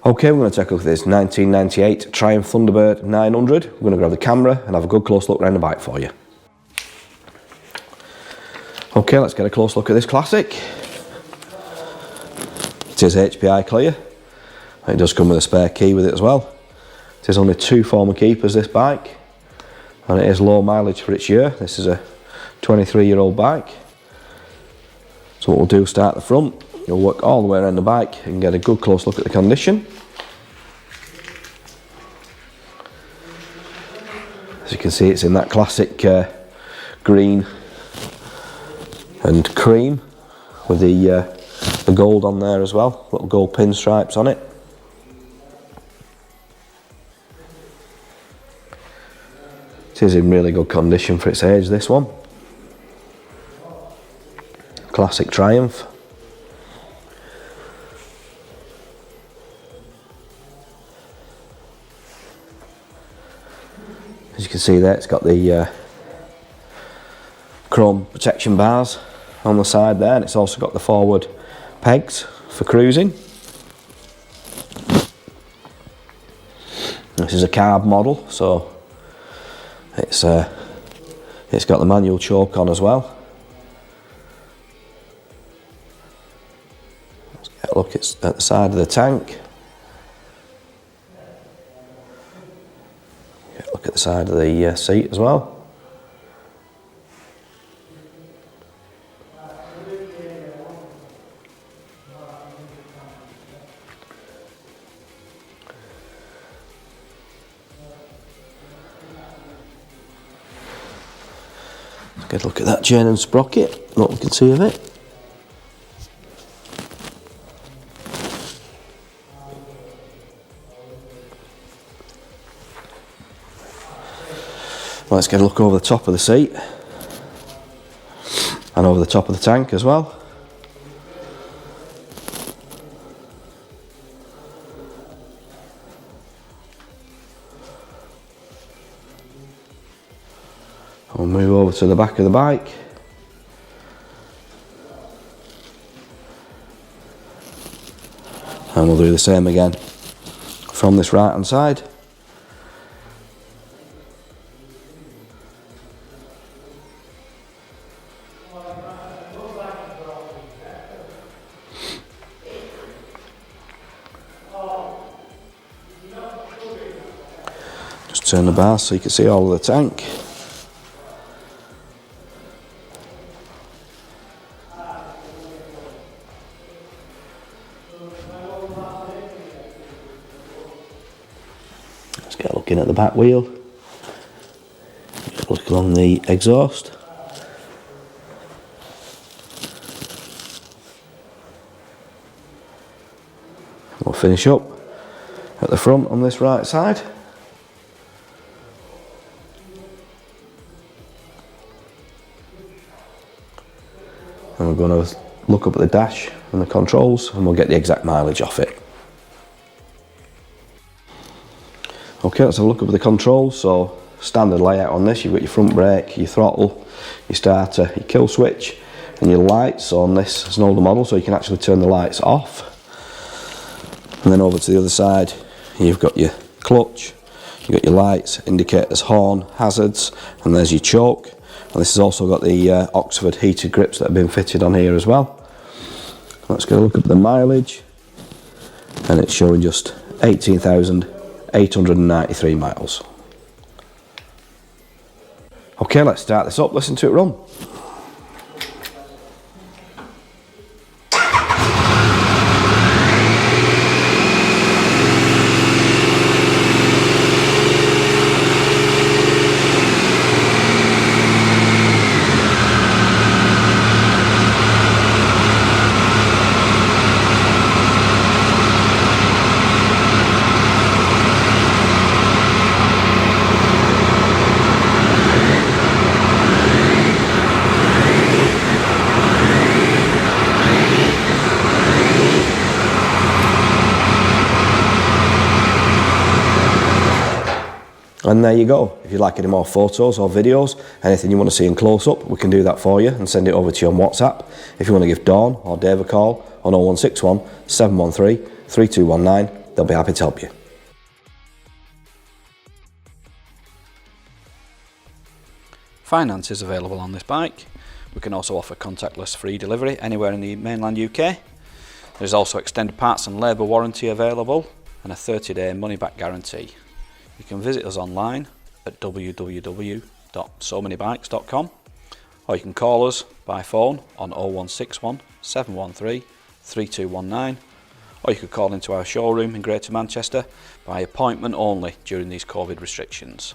Okay, we're going to take a look at this 1998 Triumph Thunderbird 900. We're going to grab the camera and have a good close look around the bike for you. Okay, let's get a close look at this classic. It is HPI clear. It does come with a spare key with it as well. It is only 2 former keepers, this bike, and it is low mileage for its year. This is a 23-year-old bike. So what we'll do, start at the front. You'll work all the way around the bike and get a good close look at the condition. As you can see, it's in that classic green and cream with the gold on there as well, little gold pinstripes on it. It is in really good condition for its age, this one. Classic Triumph. As you can see there, it's got the chrome protection bars on the side there, and it's also got the forward pegs for cruising. This is a carb model, so it's got the manual choke on as well. Let's get a look at the side of the tank. Get a look at the side of the seat as well. Get a look at that chain and sprocket, what we can see of it. Let's get a look over the top of the seat and over the top of the tank as well. We'll move over to the back of the bike. And we'll do the same again from this right hand side. Just turn the bar so you can see all of the tank. Let's get looking at the back wheel. Look along the exhaust. We'll finish up at the front on this right side. And we're going to look up at the dash and the controls, and we'll get the exact mileage off it. Okay, let's have a look up at the controls. So standard layout on this, you've got your front brake, your throttle, your starter, your kill switch and your lights. So on this, it's an older model, so you can actually turn the lights off. And then over to the other side, you've got your clutch, you've got your lights, indicators, horn, hazards, and there's your choke. And this has also got the Oxford heated grips that have been fitted on here as well. Let's go look up the mileage, and it's showing just 18,893 miles. Okay, let's start this up, listen to it run. And there you go. If you'd like any more photos or videos, anything you want to see in close-up, we can do that for you and send it over to you on WhatsApp. If you want to give Dawn or Dave a call on 0161 713 3219, they'll be happy to help you. Finance is available on this bike. We can also offer contactless free delivery anywhere in the mainland UK. There's also extended parts and labour warranty available and a 30-day money-back guarantee. You can visit us online at www.SoManyBikes.com, or you can call us by phone on 0161 713 3219, or you could call into our showroom in Greater Manchester by appointment only during these COVID restrictions.